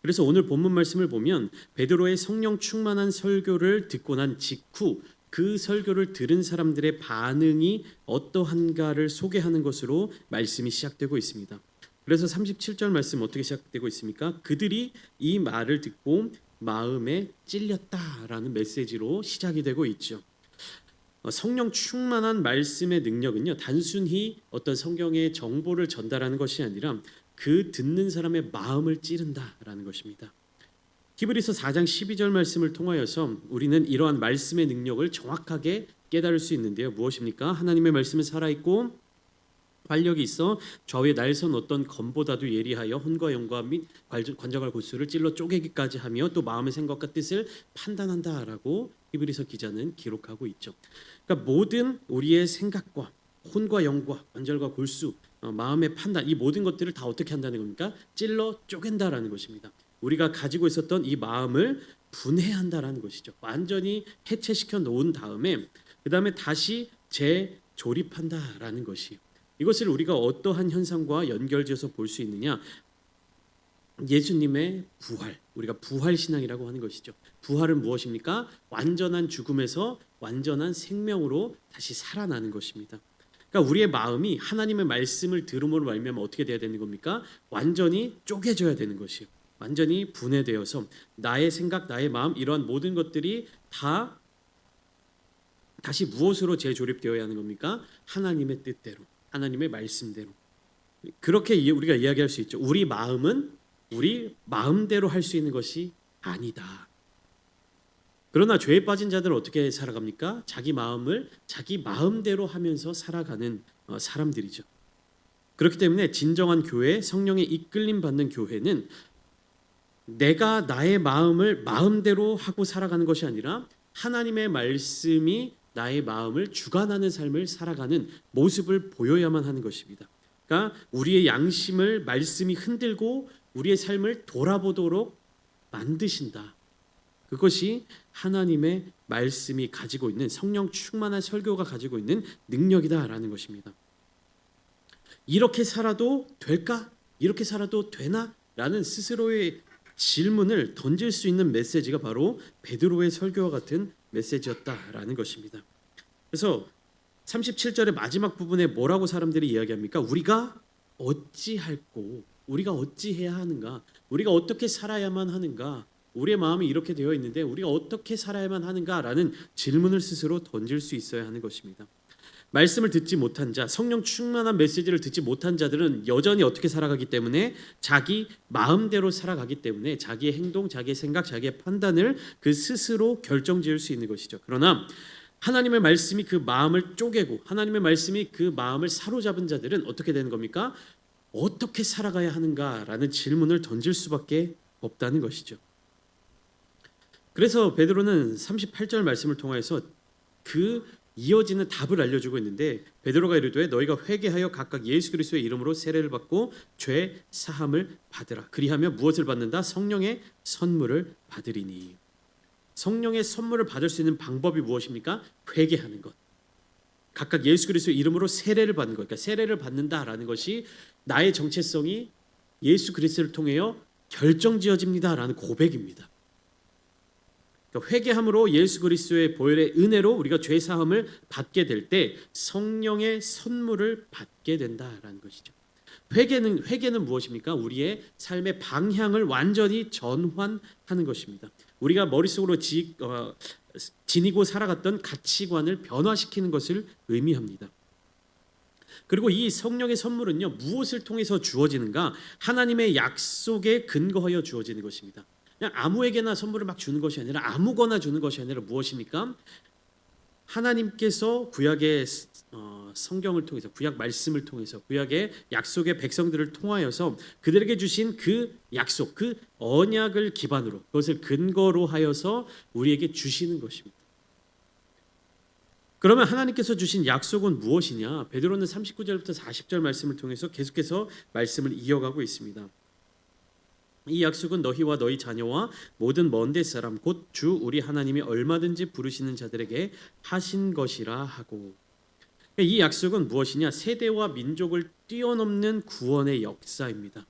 그래서 오늘 본문 말씀을 보면 베드로의 성령 충만한 설교를 듣고 난 직후 그 설교를 들은 사람들의 반응이 어떠한가를 소개하는 것으로 말씀이 시작되고 있습니다. 그래서 37절 말씀 어떻게 시작되고 있습니까? 그들이 이 말을 듣고 마음에 찔렸다라는 메시지로 시작이 되고 있죠. 성령 충만한 말씀의 능력은요, 단순히 어떤 성경의 정보를 전달하는 것이 아니라 그 듣는 사람의 마음을 찌른다라는 것입니다. 히브리서 4장 12절 말씀을 통하여서 우리는 이러한 말씀의 능력을 정확하게 깨달을 수 있는데요. 무엇입니까? 하나님의 말씀은 살아있고 활력이 있어 좌우에 날선 어떤 검보다도 예리하여 혼과 영과 및 관절과 골수를 찔러 쪼개기까지 하며 또 마음의 생각과 뜻을 판단한다라고 히브리서 기자는 기록하고 있죠. 그러니까 모든 우리의 생각과 혼과 영과 관절과 골수, 마음의 판단, 이 모든 것들을 다 어떻게 한다는 겁니까? 찔러 쪼갠다라는 것입니다. 우리가 가지고 있었던 이 마음을 분해한다라는 것이죠. 완전히 해체시켜 놓은 다음에 그 다음에 다시 재조립한다라는 것이에요. 이것을 우리가 어떠한 현상과 연결지어서 볼 수 있느냐? 예수님의 부활, 우리가 부활 신앙이라고 하는 것이죠. 부활은 무엇입니까? 완전한 죽음에서 완전한 생명으로 다시 살아나는 것입니다. 그러니까 우리의 마음이 하나님의 말씀을 들음으로 말미암아 어떻게 돼야 되는 겁니까? 완전히 쪼개져야 되는 것이에요. 완전히 분해되어서 나의 생각, 나의 마음, 이러한 모든 것들이 다 다시 무엇으로 재조립되어야 하는 겁니까? 하나님의 뜻대로, 하나님의 말씀대로. 그렇게 우리가 이야기할 수 있죠. 우리 마음은 우리 마음대로 할 수 있는 것이 아니다. 그러나 죄에 빠진 자들은 어떻게 살아갑니까? 자기 마음을 자기 마음대로 하면서 살아가는 사람들이죠. 그렇기 때문에 진정한 교회, 성령의 이끌림 받는 교회는 내가 나의 마음을 마음대로 하고 살아가는 것이 아니라 하나님의 말씀이 나의 마음을 주관하는 삶을 살아가는 모습을 보여야만 하는 것입니다. 그러니까 우리의 양심을 말씀이 흔들고 우리의 삶을 돌아보도록 만드신다. 그것이 하나님의 말씀이 가지고 있는 성령 충만한 설교가 가지고 있는 능력이다라는 것입니다. 이렇게 살아도 될까? 이렇게 살아도 되나? 라는 스스로의 질문을 던질 수 있는 메시지가 바로 베드로의 설교와 같은 메시지였다라는 것입니다. 그래서 37절의 마지막 부분에 뭐라고 사람들이 이야기합니까? 우리가 어찌할꼬? 우리가 어찌해야 하는가? 우리가 어떻게 살아야만 하는가? 우리의 마음이 이렇게 되어 있는데 우리가 어떻게 살아야만 하는가라는 질문을 스스로 던질 수 있어야 하는 것입니다. 말씀을 듣지 못한 자, 성령 충만한 메시지를 듣지 못한 자들은 여전히 어떻게 살아가기 때문에 자기 마음대로 살아가기 때문에 자기의 행동, 자기의 생각, 자기의 판단을 그 스스로 결정지을 수 있는 것이죠. 그러나 하나님의 말씀이 그 마음을 쪼개고 하나님의 말씀이 그 마음을 사로잡은 자들은 어떻게 되는 겁니까? 어떻게 살아가야 하는가라는 질문을 던질 수밖에 없다는 것이죠. 그래서 베드로는 38절 말씀을 통해서 그 이어지는 답을 알려주고 있는데 베드로가 이르되 너희가 회개하여 각각 예수 그리스도의 이름으로 세례를 받고 죄 사함을 받으라. 그리하며 무엇을 받는다? 성령의 선물을 받으리니. 성령의 선물을 받을 수 있는 방법이 무엇입니까? 회개하는 것. 각각 예수 그리스도의 이름으로 세례를 받는 것. 그러니까 세례를 받는다라는 것이 나의 정체성이 예수 그리스도를 통하여 결정지어집니다라는 고백입니다. 그러니까 회개함으로 예수 그리스도의 보혈의 은혜로 우리가 죄 사함을 받게 될 때 성령의 선물을 받게 된다라는 것이죠. 회개는 무엇입니까? 우리의 삶의 방향을 완전히 전환하는 것입니다. 우리가 머릿속으로 지니고 살아갔던 가치관을 변화시키는 것을 의미합니다. 그리고 이 성령의 선물은요, 무엇을 통해서 주어지는가? 하나님의 약속에 근거하여 주어지는 것입니다. 그냥 아무에게나 선물을 막 주는 것이 아니라 아무거나 주는 것이 아니라 무엇입니까? 하나님께서 구약의 성경을 통해서 구약 말씀을 통해서 구약의 약속의 백성들을 통하여서 그들에게 주신 그 약속, 그 언약을 기반으로 그것을 근거로 하여서 우리에게 주시는 것입니다. 그러면 하나님께서 주신 약속은 무엇이냐? 베드로는 39절부터 40절 말씀을 통해서 계속해서 말씀을 이어가고 있습니다. 이 약속은 너희와 너희 자녀와 모든 먼데 사람 곧 주 우리 하나님이 얼마든지 부르시는 자들에게 하신 것이라 하고, 이 약속은 무엇이냐? 세대와 민족을 뛰어넘는 구원의 역사입니다.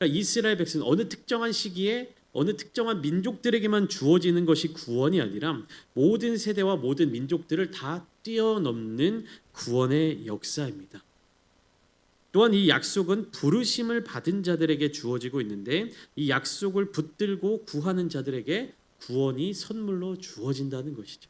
그러니까 이스라엘 백성 어느 특정한 시기에 어느 특정한 민족들에게만 주어지는 것이 구원이 아니라 모든 세대와 모든 민족들을 다 뛰어넘는 구원의 역사입니다. 또한 이 약속은 부르심을 받은 자들에게 주어지고 있는데 이 약속을 붙들고 구하는 자들에게 구원이 선물로 주어진다는 것이죠.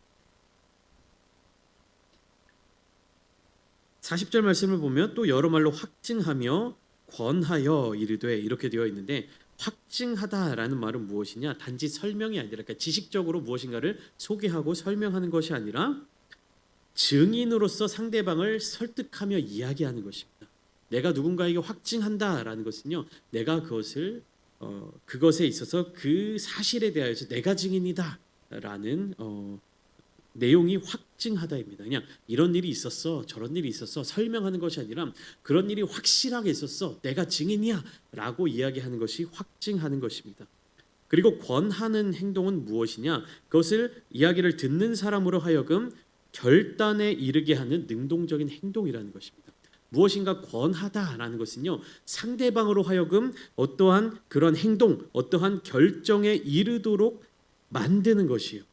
40절 말씀을 보면 또 여러 말로 확증하며 권하여 이르되 이렇게 되어 있는데 확증하다라는 말은 무엇이냐? 단지 설명이 아니라 그러니까 지식적으로 무엇인가를 소개하고 설명하는 것이 아니라 증인으로서 상대방을 설득하며 이야기하는 것입니다. 내가 누군가에게 확증한다라는 것은요, 내가 그것을 그것에 있어서 그 사실에 대하여서 내가 증인이다라는 내용이 확증하다입니다. 그냥 이런 일이 있었어, 저런 일이 있었어 설명하는 것이 아니라 그런 일이 확실하게 있었어, 내가 증인이야라고 이야기하는 것이 확증하는 것입니다. 그리고 권하는 행동은 무엇이냐? 그것을 이야기를 듣는 사람으로 하여금 결단에 이르게 하는 능동적인 행동이라는 것입니다. 무엇인가 권하다라는 것은요, 상대방으로 하여금 어떠한 그런 행동, 어떠한 결정에 이르도록 만드는 것이에요.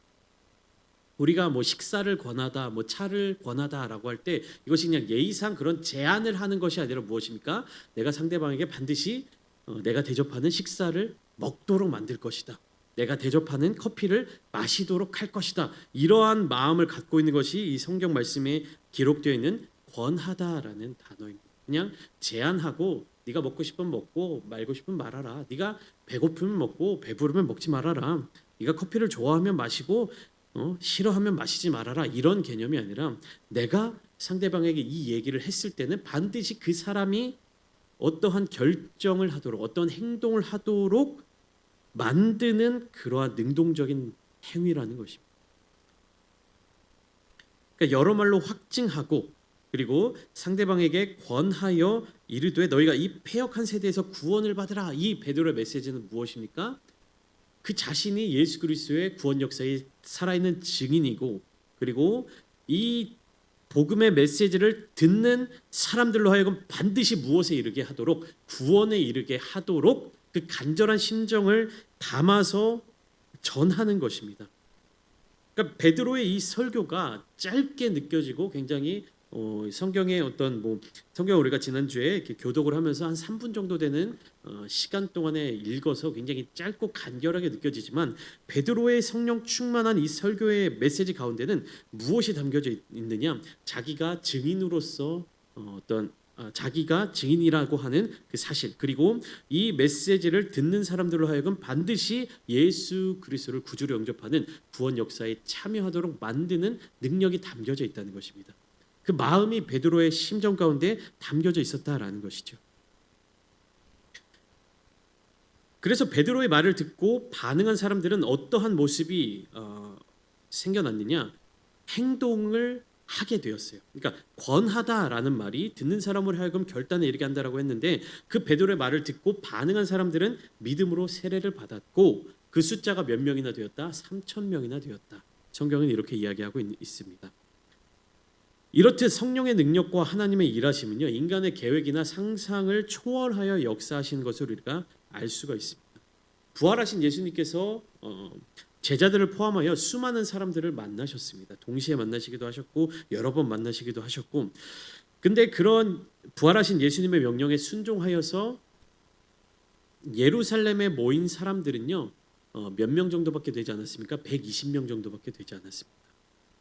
우리가 뭐 식사를 권하다, 뭐 차를 권하다라고 할 때 이것이 그냥 예의상 그런 제안을 하는 것이 아니라 무엇입니까? 내가 상대방에게 반드시 내가 대접하는 식사를 먹도록 만들 것이다. 내가 대접하는 커피를 마시도록 할 것이다. 이러한 마음을 갖고 있는 것이 이 성경 말씀에 기록되어 있는 권하다라는 단어입니다. 그냥 제안하고 네가 먹고 싶으면 먹고 말고 싶으면 말아라. 네가 배고프면 먹고 배부르면 먹지 말아라. 네가 커피를 좋아하면 마시고 싫어하면 마시지 말아라. 이런 개념이 아니라 내가 상대방에게 이 얘기를 했을 때는 반드시 그 사람이 어떠한 결정을 하도록 어떤 행동을 하도록 만드는 그러한 능동적인 행위라는 것입니다. 그러니까 여러 말로 확증하고 그리고 상대방에게 권하여 이르되 너희가 이 패역한 세대에서 구원을 받으라. 이 베드로의 메시지는 무엇입니까? 그 자신이 예수 그리스도의 구원 역사에 살아있는 증인이고 그리고 이 복음의 메시지를 듣는 사람들로 하여금 반드시 무엇에 이르게 하도록 구원에 이르게 하도록 그 간절한 심정을 담아서 전하는 것입니다. 그러니까 베드로의 이 설교가 짧게 느껴지고 굉장히 성경의 어떤 성경 우리가 지난주에 이렇게 교독을 하면서 한 3분 정도 되는 시간 동안에 읽어서 굉장히 짧고 간결하게 느껴지지만 베드로의 성령 충만한 이 설교의 메시지 가운데는 무엇이 담겨져 있느냐? 자기가 증인으로서 자기가 증인이라고 하는 그 사실 그리고 이 메시지를 듣는 사람들로 하여금 반드시 예수 그리스도를 구주로 영접하는 구원 역사에 참여하도록 만드는 능력이 담겨져 있다는 것입니다. 그 마음이 베드로의 심정 가운데 담겨져 있었다라는 것이죠. 그래서 베드로의 말을 듣고 반응한 사람들은 어떠한 모습이 생겨났느냐? 행동을 하게 되었어요. 그러니까 권하다라는 말이 듣는 사람을 하여금 결단에 이르게 한다라고 했는데 그 베드로의 말을 듣고 반응한 사람들은 믿음으로 세례를 받았고 그 숫자가 몇 명이나 되었다? 3,000명이나 되었다. 성경은 이렇게 이야기하고 있습니다. 이렇듯 성령의 능력과 하나님의 일하심은요 인간의 계획이나 상상을 초월하여 역사하시는 것을 우리가 알 수가 있습니다. 부활하신 예수님께서 제자들을 포함하여 수많은 사람들을 만나셨습니다. 동시에 만나시기도 하셨고 여러 번 만나시기도 하셨고 근데 그런 부활하신 예수님의 명령에 순종하여서 예루살렘에 모인 사람들은요 몇 명 정도밖에 되지 않았습니까? 120명 정도밖에 되지 않았습니다.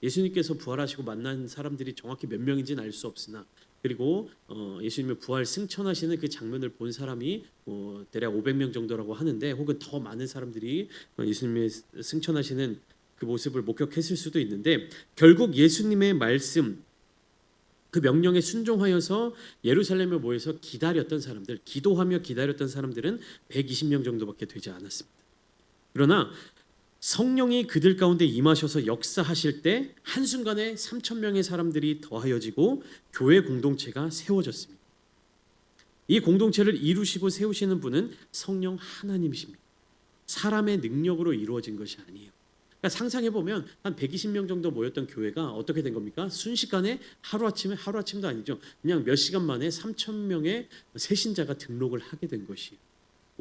예수님께서 부활하시고 만난 사람들이 정확히 몇 명인지는 알 수 없으나 그리고 예수님의 부활 승천하시는 그 장면을 본 사람이 대략 500명 정도라고 하는데 혹은 더 많은 사람들이 예수님의 승천하시는 그 모습을 목격했을 수도 있는데 결국 예수님의 말씀 그 명령에 순종하여서 예루살렘에 모여서 기다렸던 사람들 기도하며 기다렸던 사람들은 120명 정도밖에 되지 않았습니다. 그러나 성령이 그들 가운데 임하셔서 역사하실 때 한순간에 3,000명의 사람들이 더하여지고 교회 공동체가 세워졌습니다. 이 공동체를 이루시고 세우시는 분은 성령 하나님이십니다. 사람의 능력으로 이루어진 것이 아니에요. 그러니까 상상해 보면 한 120명 정도 모였던 교회가 어떻게 된 겁니까? 순식간에 하루아침도 아니죠. 그냥 몇 시간 만에 3,000명의 새신자가 등록을 하게 된 것이에요.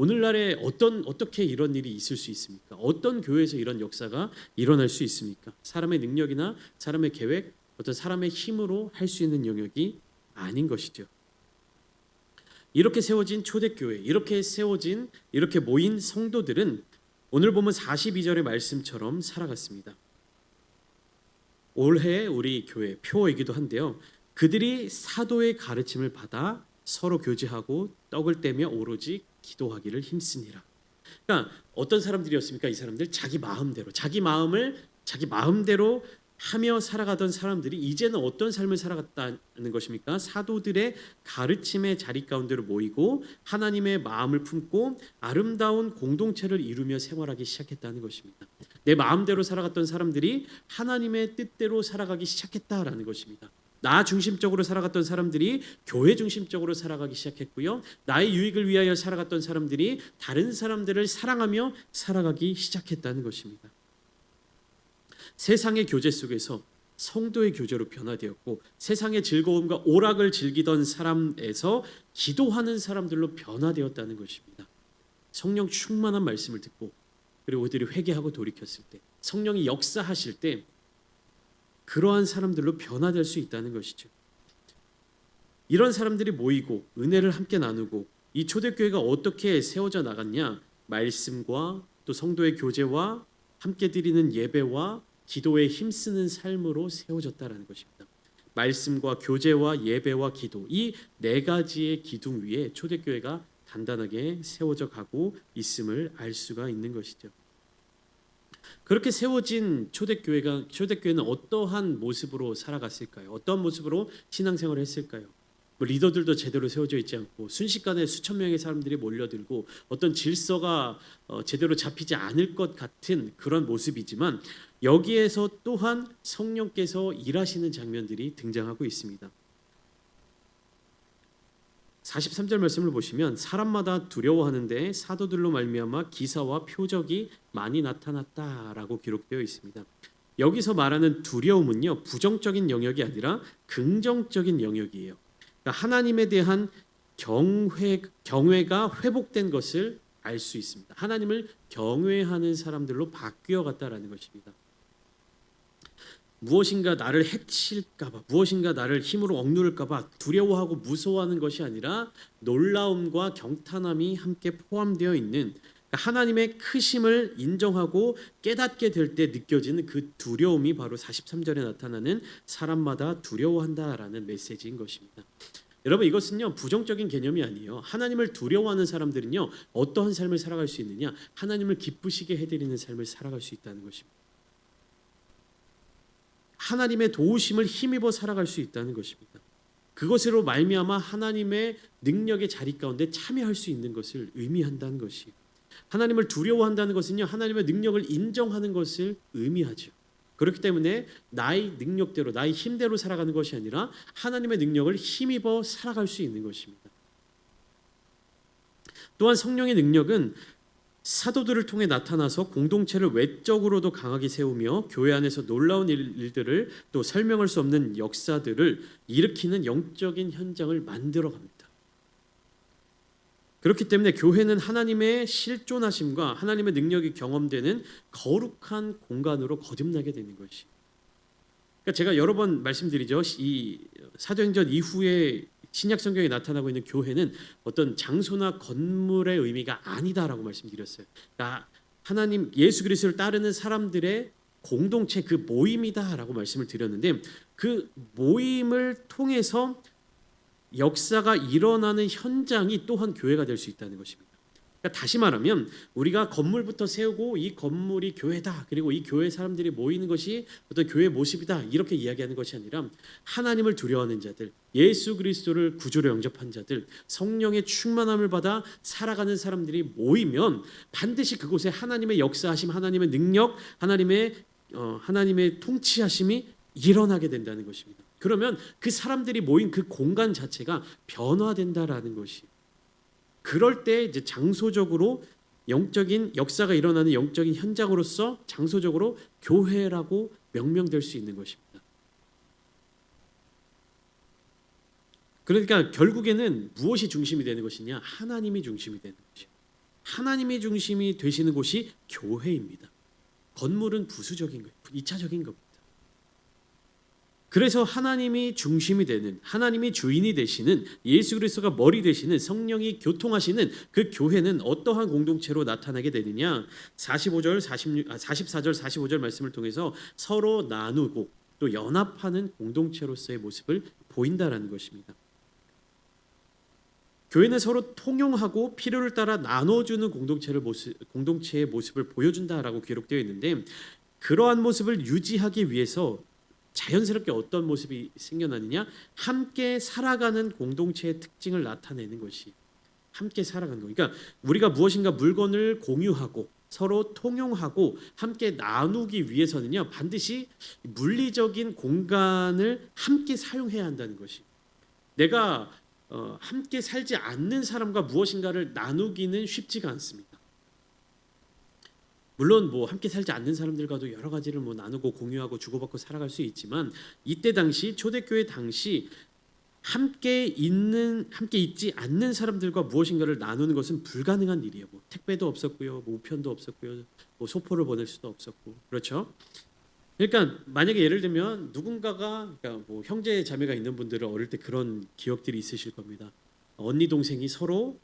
오늘날에 어떻게 이런 일이 있을 수 있습니까? 어떤 교회에서 이런 역사가 일어날 수 있습니까? 사람의 능력이나 사람의 계획, 어떤 사람의 힘으로 할 수 있는 영역이 아닌 것이죠. 이렇게 세워진 초대교회, 이렇게 모인 성도들은 오늘 보면 42절의 말씀처럼 살아갔습니다. 올해 우리 교회 표이기도 한데요. 그들이 사도의 가르침을 받아 서로 교제하고 떡을 떼며 오로지 기도하기를 힘쓰니라. 그러니까 어떤 사람들이었습니까? 이 사람들 자기 마음대로 하며 살아가던 사람들이 이제는 어떤 삶을 살아갔다는 것입니까? 사도들의 가르침의 자리 가운데로 모이고 하나님의 마음을 품고 아름다운 공동체를 이루며 생활하기 시작했다는 것입니다. 내 마음대로 살아갔던 사람들이 하나님의 뜻대로 살아가기 시작했다라는 것입니다. 나 중심적으로 살아갔던 사람들이 교회 중심적으로 살아가기 시작했고요. 나의 유익을 위하여 살아갔던 사람들이 다른 사람들을 사랑하며 살아가기 시작했다는 것입니다. 세상의 교제 속에서 성도의 교제로 변화되었고 세상의 즐거움과 오락을 즐기던 사람에서 기도하는 사람들로 변화되었다는 것입니다. 성령 충만한 말씀을 듣고 그리고 그들이 회개하고 돌이켰을 때 성령이 역사하실 때 그러한 사람들로 변화될 수 있다는 것이죠. 이런 사람들이 모이고 은혜를 함께 나누고 이 초대교회가 어떻게 세워져 나갔냐? 말씀과 또 성도의 교제와 함께 드리는 예배와 기도에 힘쓰는 삶으로 세워졌다라는 것입니다. 말씀과 교제와 예배와 기도 이 네 가지의 기둥 위에 초대교회가 단단하게 세워져 가고 있음을 알 수가 있는 것이죠. 그렇게 세워진 초대교회는 어떠한 모습으로 살아갔을까요? 어떤 모습으로 신앙생활을 했을까요? 리더들도 제대로 세워져 있지 않고 순식간에 수천 명의 사람들이 몰려들고 어떤 질서가 제대로 잡히지 않을 것 같은 그런 모습이지만 여기에서 또한 성령께서 일하시는 장면들이 등장하고 있습니다. 43절 말씀을 보시면 사람마다 두려워하는데 사도들로 말미암아 기사와 표적이 많이 나타났다라고 기록되어 있습니다. 여기서 말하는 두려움은요 부정적인 영역이 아니라 긍정적인 영역이에요. 그러니까 하나님에 대한 경외가 회복된 것을 알 수 있습니다. 하나님을 경외하는 사람들로 바뀌어 갔다라는 것입니다. 무엇인가 나를 해칠까봐, 무엇인가 나를 힘으로 억누를까봐 두려워하고 무서워하는 것이 아니라 놀라움과 경탄함이 함께 포함되어 있는 하나님의 크심을 인정하고 깨닫게 될 때 느껴지는 그 두려움이 바로 43절에 나타나는 사람마다 두려워한다라는 메시지인 것입니다. 여러분 이것은요 부정적인 개념이 아니에요. 하나님을 두려워하는 사람들은요 어떠한 삶을 살아갈 수 있느냐? 하나님을 기쁘시게 해드리는 삶을 살아갈 수 있다는 것입니다. 하나님의 도우심을 힘입어 살아갈 수 있다는 것입니다. 그것으로 말미암아 하나님의 능력의 자리 가운데 참여할 수 있는 것을 의미한다는 것이 하나님을 두려워한다는 것은요 하나님의 능력을 인정하는 것을 의미하죠. 그렇기 때문에 나의 능력대로 나의 힘대로 살아가는 것이 아니라 하나님의 능력을 힘입어 살아갈 수 있는 것입니다. 또한 성령의 능력은 사도들을 통해 나타나서 공동체를 외적으로도 강하게 세우며 교회 안에서 놀라운 일들을 또 설명할 수 없는 역사들을 일으키는 영적인 현장을 만들어 갑니다. 그렇기 때문에 교회는 하나님의 실존하심과 하나님의 능력이 경험되는 거룩한 공간으로 거듭나게 되는 것이. 그러니까 제가 여러 번 말씀드리죠. 이 사도행전 이후에 신약 성경에 나타나고 있는 교회는 어떤 장소나 건물의 의미가 아니다라고 말씀드렸어요. 그러니까 하나님 예수 그리스도를 따르는 사람들의 공동체 그 모임이다라고 말씀을 드렸는데 그 모임을 통해서 역사가 일어나는 현장이 또한 교회가 될 수 있다는 것입니다. 그러니까 다시 말하면 우리가 건물부터 세우고 이 건물이 교회다 그리고 이 교회 사람들이 모이는 것이 어떤 교회의 모습이다 이렇게 이야기하는 것이 아니라 하나님을 두려워하는 자들 예수 그리스도를 구주로 영접한 자들 성령의 충만함을 받아 살아가는 사람들이 모이면 반드시 그곳에 하나님의 역사하심 하나님의 능력 하나님의 통치하심이 일어나게 된다는 것입니다. 그러면 그 사람들이 모인 그 공간 자체가 변화된다라는 것이 그럴 때 이제 장소적으로 영적인 역사가 일어나는 영적인 현장으로서 장소적으로 교회라고 명명될 수 있는 것입니다. 그러니까 결국에는 무엇이 중심이 되는 것이냐? 하나님이 중심이 되는 것이에요. 하나님이 중심이 되시는 곳이 교회입니다. 건물은 부수적인 거예요. 2차적인 겁니다. 그래서 하나님이 중심이 되는, 하나님이 주인이 되시는, 예수 그리스도가 머리 되시는, 성령이 교통하시는 그 교회는 어떠한 공동체로 나타나게 되느냐? 44절 45절 말씀을 통해서 서로 나누고 또 연합하는 공동체로서의 모습을 보인다라는 것입니다. 교회는 서로 통용하고 필요를 따라 나눠주는 공동체의 모습을 보여준다라고 기록되어 있는데, 그러한 모습을 유지하기 위해서 자연스럽게 어떤 모습이 생겨나느냐? 함께 살아가는 공동체의 특징을 나타내는 것이 함께 살아가는 거. 그러니까 우리가 무엇인가 물건을 공유하고 서로 통용하고 함께 나누기 위해서는요, 반드시 물리적인 공간을 함께 사용해야 한다는 것이. 내가 함께 살지 않는 사람과 무엇인가를 나누기는 쉽지가 않습니다. 물론 뭐 함께 살지 않는 사람들과도 여러 가지를 뭐 나누고 공유하고 주고받고 살아갈 수 있지만, 이때 당시 초대교회 당시 함께 있지 않는 사람들과 무엇인가를 나누는 것은 불가능한 일이에요. 뭐 택배도 없었고요, 뭐 우편도 없었고요, 뭐 소포를 보낼 수도 없었고, 그렇죠? 그러니까 만약에 예를 들면 누군가가, 그러니까 뭐 형제 자매가 있는 분들은 어릴 때 그런 기억들이 있으실 겁니다. 언니 동생이 서로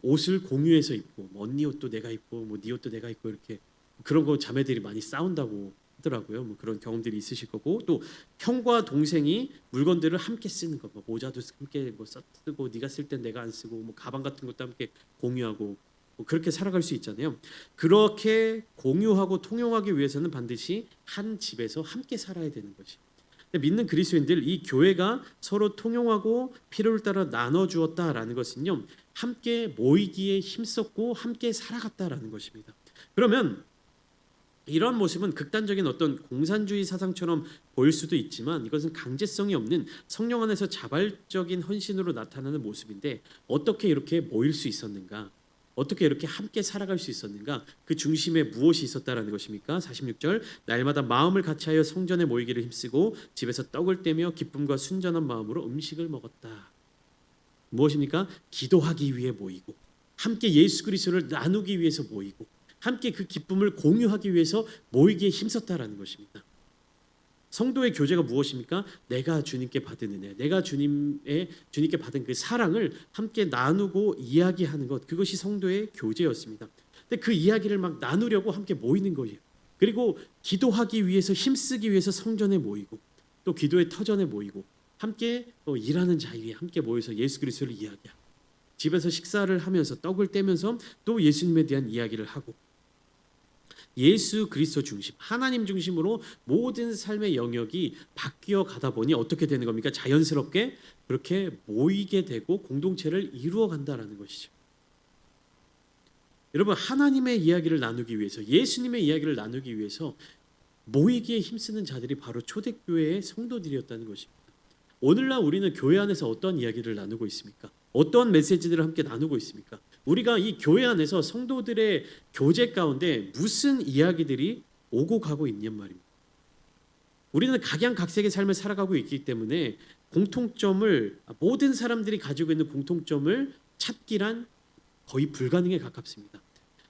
옷을 공유해서 입고, 뭐 언니 옷도 내가 입고 뭐 네 옷도 내가 입고, 이렇게 그런 거 자매들이 많이 싸운다고 하더라고요. 뭐 그런 경험들이 있으실 거고, 또 형과 동생이 물건들을 함께 쓰는 거, 뭐 모자도 함께 뭐 쓰고, 네가 쓸 땐 내가 안 쓰고, 뭐 가방 같은 것도 함께 공유하고, 뭐 그렇게 살아갈 수 있잖아요. 그렇게 공유하고 통용하기 위해서는 반드시 한 집에서 함께 살아야 되는 것이. 믿는 그리스도인들, 이 교회가 서로 통용하고 필요를 따라 나눠주었다라는 것은요, 함께 모이기에 힘썼고 함께 살아갔다라는 것입니다. 그러면 이런 모습은 극단적인 어떤 공산주의 사상처럼 보일 수도 있지만, 이것은 강제성이 없는 성령 안에서 자발적인 헌신으로 나타나는 모습인데, 어떻게 이렇게 모일 수 있었는가? 어떻게 이렇게 함께 살아갈 수 있었는가? 그 중심에 무엇이 있었다라는 것입니까? 46절, 날마다 마음을 같이하여 성전에 모이기를 힘쓰고 집에서 떡을 떼며 기쁨과 순전한 마음으로 음식을 먹었다. 무엇입니까? 기도하기 위해 모이고, 함께 예수 그리스도를 나누기 위해서 모이고, 함께 그 기쁨을 공유하기 위해서 모이기에 힘썼다라는 것입니다. 성도의 교제가 무엇입니까? 내가 주님께 받은 은혜, 내가 주님께 받은 그 사랑을 함께 나누고 이야기하는 것, 그것이 성도의 교제였습니다. 근데 그 이야기를 막 나누려고 함께 모이는 거예요. 그리고 기도하기 위해서, 힘쓰기 위해서 성전에 모이고, 또 기도의 터전에 모이고, 함께 일하는 자리에 함께 모여서 예수 그리스도를 이야기하고, 집에서 식사를 하면서 떡을 떼면서 또 예수님에 대한 이야기를 하고, 예수 그리스도 중심, 하나님 중심으로 모든 삶의 영역이 바뀌어 가다 보니 어떻게 되는 겁니까? 자연스럽게 그렇게 모이게 되고 공동체를 이루어 간다라는 것이죠. 여러분, 하나님의 이야기를 나누기 위해서, 예수님의 이야기를 나누기 위해서 모이기에 힘쓰는 자들이 바로 초대교회의 성도들이었다는 것입니다. 오늘날 우리는 교회 안에서 어떤 이야기를 나누고 있습니까? 어떤 메시지들을 함께 나누고 있습니까? 우리가 이 교회 안에서 성도들의 교제 가운데 무슨 이야기들이 오고 가고 있냔 말입니다. 우리는 각양각색의 삶을 살아가고 있기 때문에 모든 사람들이 가지고 있는 공통점을 찾기란 거의 불가능에 가깝습니다.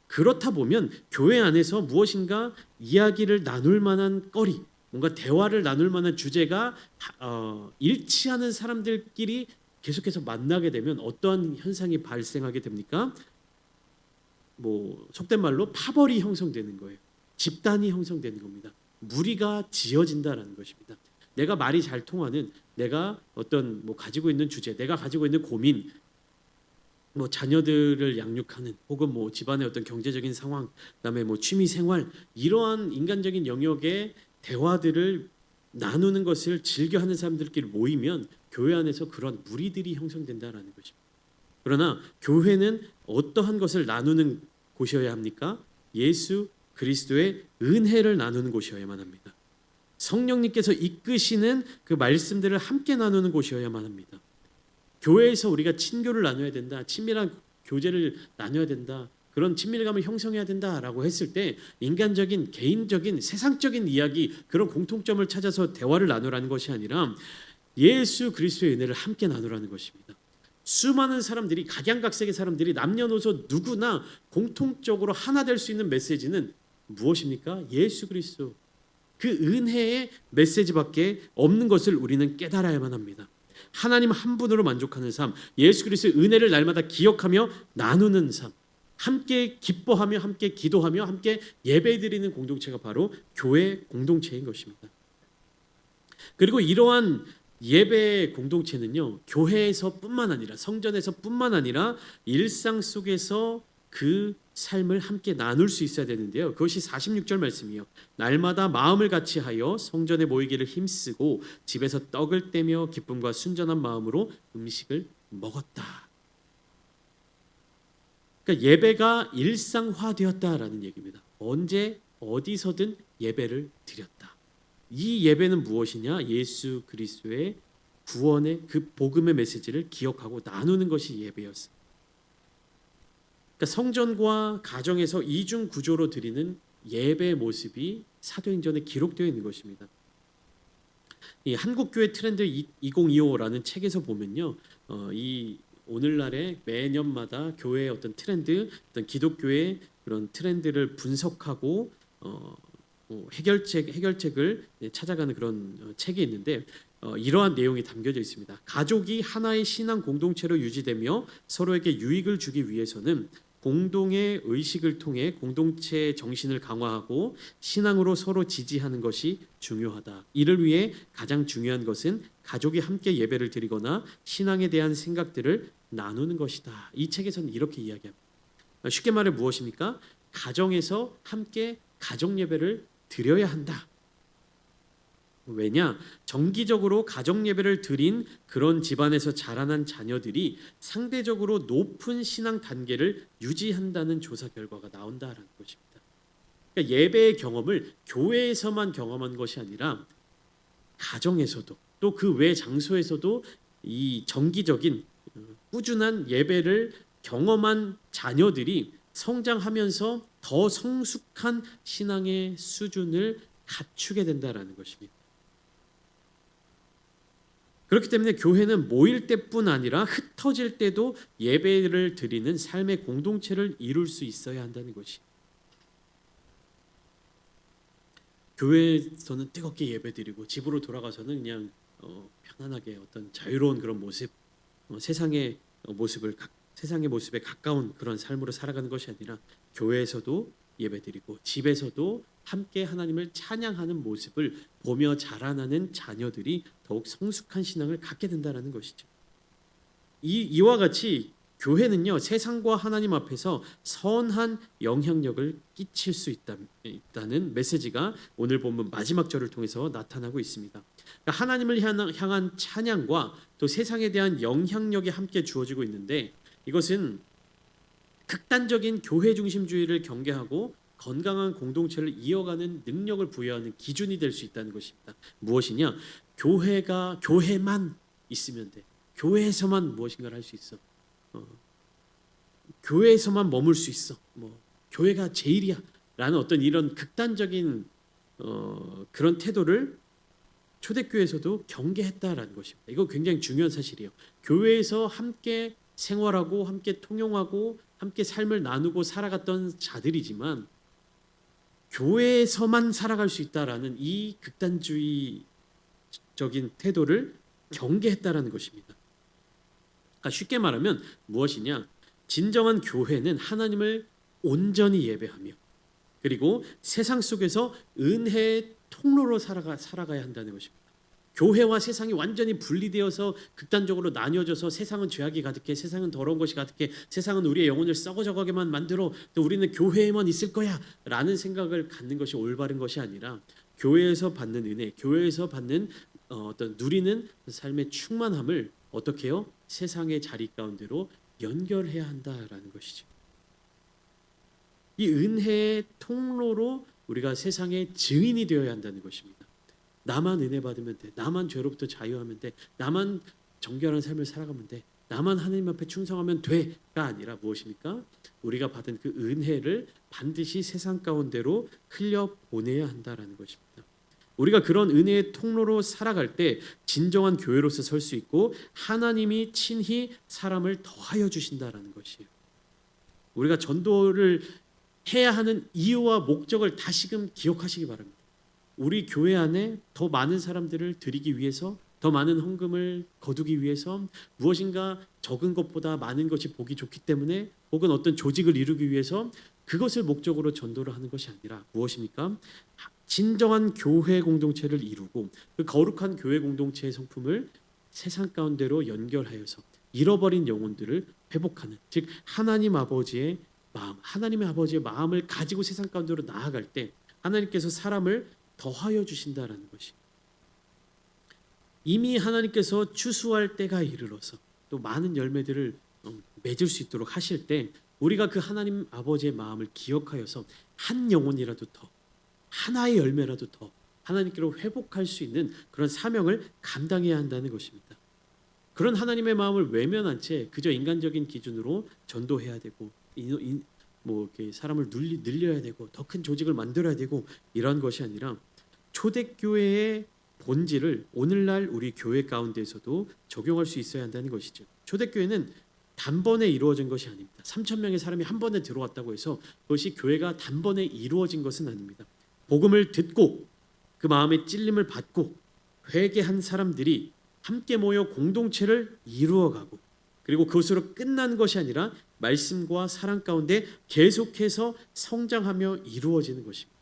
그렇다 보면 교회 안에서 무엇인가 이야기를 나눌 만한 거리, 뭔가 대화를 나눌 만한 주제가 일치하는 사람들끼리 계속해서 만나게 되면 어떠한 현상이 발생하게 됩니까? 뭐 속된 말로 파벌이 형성되는 거예요. 집단이 형성되는 겁니다. 무리가 지어진다라는 것입니다. 내가 말이 잘 통하는, 내가 어떤 뭐 가지고 있는 주제, 내가 가지고 있는 고민, 뭐 자녀들을 양육하는, 혹은 뭐 집안의 어떤 경제적인 상황, 그다음에 뭐 취미 생활, 이러한 인간적인 영역의 대화들을 나누는 것을 즐겨하는 사람들끼리 모이면 교회 안에서 그런 무리들이 형성된다라는 것입니다. 그러나 교회는 어떠한 것을 나누는 곳이어야 합니까? 예수 그리스도의 은혜를 나누는 곳이어야만 합니다. 성령님께서 이끄시는 그 말씀들을 함께 나누는 곳이어야만 합니다. 교회에서 우리가 친교를 나눠야 된다, 친밀한 교제를 나눠야 된다, 그런 친밀감을 형성해야 된다라고 했을 때 인간적인, 개인적인, 세상적인 이야기, 그런 공통점을 찾아서 대화를 나누라는 것이 아니라 예수 그리스도의 은혜를 함께 나누라는 것입니다. 수많은 사람들이 각양각색의 사람들이 남녀노소 누구나 공통적으로 하나 될 수 있는 메시지는 무엇입니까? 예수 그리스도. 그 은혜의 메시지밖에 없는 것을 우리는 깨달아야만 합니다. 하나님 한 분으로 만족하는 삶, 예수 그리스도의 은혜를 날마다 기억하며 나누는 삶, 함께 기뻐하며 함께 기도하며 함께 예배드리는 공동체가 바로 교회 공동체인 것입니다. 그리고 이러한 예배 공동체는요, 교회에서뿐만 아니라 성전에서뿐만 아니라 일상 속에서 그 삶을 함께 나눌 수 있어야 되는데요. 그것이 46절 말씀이요. 날마다 마음을 같이 하여 성전에 모이기를 힘쓰고 집에서 떡을 떼며 기쁨과 순전한 마음으로 음식을 먹었다. 그러니까 예배가 일상화되었다라는 얘기입니다. 언제 어디서든 예배를 드렸다. 이 예배는 무엇이냐? 예수 그리스도의 구원의 그 복음의 메시지를 기억하고 나누는 것이 예배였습니다. 그러니까 성전과 가정에서 이중 구조로 드리는 예배 모습이 사도행전에 기록되어 있는 것입니다. 이 한국교회 트렌드 2025라는 책에서 보면요, 이 오늘날의 매년마다 교회의 어떤 트렌드, 어떤 기독교의 그런 트렌드를 분석하고 해결책을 찾아가는 그런 책이 있는데 이러한 내용이 담겨져 있습니다. 가족이 하나의 신앙 공동체로 유지되며 서로에게 유익을 주기 위해서는 공동의 의식을 통해 공동체 정신을 강화하고 신앙으로 서로 지지하는 것이 중요하다. 이를 위해 가장 중요한 것은 가족이 함께 예배를 드리거나 신앙에 대한 생각들을 나누는 것이다. 이 책에서는 이렇게 이야기합니다. 쉽게 말해 무엇입니까? 가정에서 함께 가정 예배를 드려야 한다. 왜냐? 정기적으로 가정 예배를 드린 그런 집안에서 자라난 자녀들이 상대적으로 높은 신앙 단계를 유지한다는 조사 결과가 나온다라는 것입니다. 그러니까 예배의 경험을 교회에서만 경험한 것이 아니라 가정에서도 또 그 외 장소에서도 이 정기적인 꾸준한 예배를 경험한 자녀들이 성장하면서 더 성숙한 신앙의 수준을 갖추게 된다라는 것입니다. 그렇기 때문에 교회는 모일 때뿐 아니라 흩어질 때도 예배를 드리는 삶의 공동체를 이룰 수 있어야 한다는 것이. 교회에서는 뜨겁게 예배드리고 집으로 돌아가서는 그냥 편안하게 어떤 자유로운 그런 모습, 세상의 모습에 가까운 그런 삶으로 살아가는 것이 아니라 교회에서도 예배드리고 집에서도 함께 하나님을 찬양하는 모습을 보며 자라나는 자녀들이 더욱 성숙한 신앙을 갖게 된다는 것이죠. 이와 같이 교회는요, 세상과 하나님 앞에서 선한 영향력을 끼칠 수 있다는 메시지가 오늘 본문 마지막 절을 통해서 나타나고 있습니다. 그러니까 하나님을 향한 찬양과 또 세상에 대한 영향력이 함께 주어지고 있는데 이것은 극단적인 교회 중심주의를 경계하고 건강한 공동체를 이어가는 능력을 부여하는 기준이 될 수 있다는 것입니다. 무엇이냐? 교회만 있으면 돼. 교회에서만 무엇인가를 할 수 있어. 교회에서만 머물 수 있어. 교회가 제일이야. 라는 어떤 이런 극단적인 그런 태도를 초대교회에서도 경계했다라는 것입니다. 이거 굉장히 중요한 사실이에요. 교회에서 함께 생활하고 함께 통용하고 함께 삶을 나누고 살아갔던 자들이지만 교회에서만 살아갈 수 있다라는 이 극단주의적인 태도를 경계했다라는 것입니다. 그러니까 쉽게 말하면 무엇이냐? 진정한 교회는 하나님을 온전히 예배하며 그리고 세상 속에서 은혜의 통로로 살아가야 한다는 것입니다. 교회와 세상이 완전히 분리되어서 극단적으로 나뉘어져서 세상은 죄악이 가득해, 세상은 더러운 것이 가득해, 세상은 우리의 영혼을 썩어져가게만 만들어, 또 우리는 교회에만 있을 거야 라는 생각을 갖는 것이 올바른 것이 아니라 교회에서 받는 은혜, 교회에서 받는 어떤 누리는 삶의 충만함을 어떻게 해요? 세상의 자리 가운데로 연결해야 한다라는 것이죠. 이 은혜의 통로로 우리가 세상의 증인이 되어야 한다는 것입니다. 나만 은혜 받으면 돼. 나만 죄로부터 자유하면 돼. 나만 정결한 삶을 살아가면 돼. 나만 하나님 앞에 충성하면 돼가 아니라 무엇입니까? 우리가 받은 그 은혜를 반드시 세상 가운데로 흘려보내야 한다라는 것입니다. 우리가 그런 은혜의 통로로 살아갈 때 진정한 교회로서 설 수 있고 하나님이 친히 사람을 더하여 주신다라는 것이에요. 우리가 전도를 해야 하는 이유와 목적을 다시금 기억하시기 바랍니다. 우리 교회 안에 더 많은 사람들을 드리기 위해서, 더 많은 헌금을 거두기 위해서, 무엇인가 적은 것보다 많은 것이 보기 좋기 때문에, 혹은 어떤 조직을 이루기 위해서 그것을 목적으로 전도를 하는 것이 아니라 무엇입니까? 진정한 교회 공동체를 이루고 그 거룩한 교회 공동체의 성품을 세상 가운데로 연결하여서 잃어버린 영혼들을 회복하는, 즉 하나님 아버지의 마음, 하나님의 아버지의 마음을 가지고 세상 가운데로 나아갈 때 하나님께서 사람을 더하여 주신다라는 것이, 이미 하나님께서 추수할 때가 이르러서 또 많은 열매들을 맺을 수 있도록 하실 때 우리가 그 하나님 아버지의 마음을 기억하여서 한 영혼이라도 더, 하나의 열매라도 더 하나님께로 회복할 수 있는 그런 사명을 감당해야 한다는 것입니다. 그런 하나님의 마음을 외면한 채 그저 인간적인 기준으로 전도해야 되고 이렇게 사람을 늘려야 되고 더 큰 조직을 만들어야 되고 이런 것이 아니라 초대교회의 본질을 오늘날 우리 교회 가운데에서도 적용할 수 있어야 한다는 것이죠. 초대교회는 단번에 이루어진 것이 아닙니다. 3,000명의 사람이 한 번에 들어왔다고 해서 그것이 교회가 단번에 이루어진 것은 아닙니다. 복음을 듣고 그 마음의 찔림을 받고 회개한 사람들이 함께 모여 공동체를 이루어가고, 그리고 그것으로 끝난 것이 아니라 말씀과 사랑 가운데 계속해서 성장하며 이루어지는 것입니다.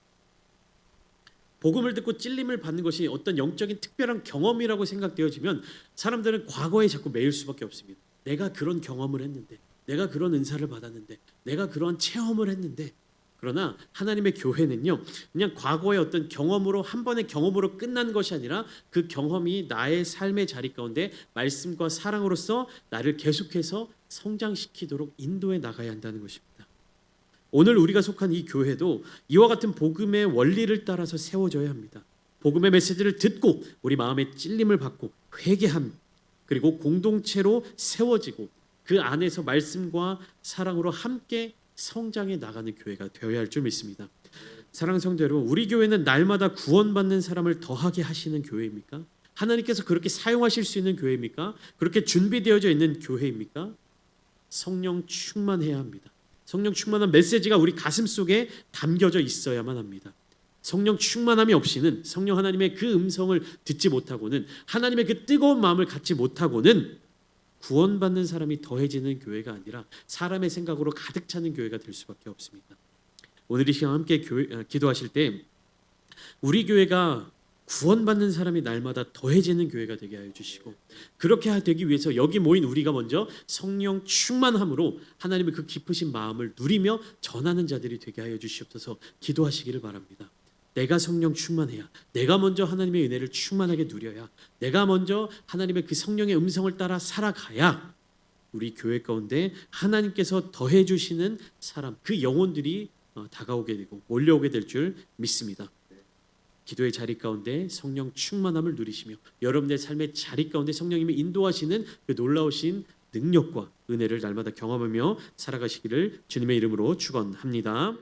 복음을 듣고 찔림을 받는 것이 어떤 영적인 특별한 경험이라고 생각되어지면 사람들은 과거에 자꾸 매일 수밖에 없습니다. 내가 그런 경험을 했는데, 내가 그런 은사를 받았는데, 내가 그런 체험을 했는데. 그러나 하나님의 교회는요, 그냥 과거의 어떤 경험으로, 한 번의 경험으로 끝난 것이 아니라 그 경험이 나의 삶의 자리 가운데 말씀과 사랑으로서 나를 계속해서 성장시키도록 인도해 나가야 한다는 것입니다. 오늘 우리가 속한 이 교회도 이와 같은 복음의 원리를 따라서 세워져야 합니다. 복음의 메시지를 듣고 우리 마음의 찔림을 받고 회개함, 그리고 공동체로 세워지고 그 안에서 말씀과 사랑으로 함께 성장해 나가는 교회가 되어야 할 줄 믿습니다. 사랑하는 성도 여러분, 우리 교회는 날마다 구원받는 사람을 더하게 하시는 교회입니까? 하나님께서 그렇게 사용하실 수 있는 교회입니까? 그렇게 준비되어져 있는 교회입니까? 성령 충만해야 합니다. 성령 충만한 메시지가 우리 가슴 속에 담겨져 있어야만 합니다. 성령 충만함이 없이는, 성령 하나님의 그 음성을 듣지 못하고는, 하나님의 그 뜨거운 마음을 갖지 못하고는 구원받는 사람이 더해지는 교회가 아니라 사람의 생각으로 가득 차는 교회가 될 수밖에 없습니다. 오늘 이 시간 함께 기도하실 때 우리 교회가 구원받는 사람이 날마다 더해지는 교회가 되게 하여 주시고, 그렇게 되기 위해서 여기 모인 우리가 먼저 성령 충만함으로 하나님의 그 깊으신 마음을 누리며 전하는 자들이 되게 하여 주시옵소서 기도하시기를 바랍니다. 내가 성령 충만해야, 내가 먼저 하나님의 은혜를 충만하게 누려야, 내가 먼저 하나님의 그 성령의 음성을 따라 살아가야 우리 교회 가운데 하나님께서 더해 주시는 사람, 그 영혼들이 다가오게 되고 몰려오게 될 줄 믿습니다. 기도의 자리 가운데 성령 충만함을 누리시며 여러분의 삶의 자리 가운데 성령님이 인도하시는 그 놀라우신 능력과 은혜를 날마다 경험하며 살아가시기를 주님의 이름으로 축원합니다.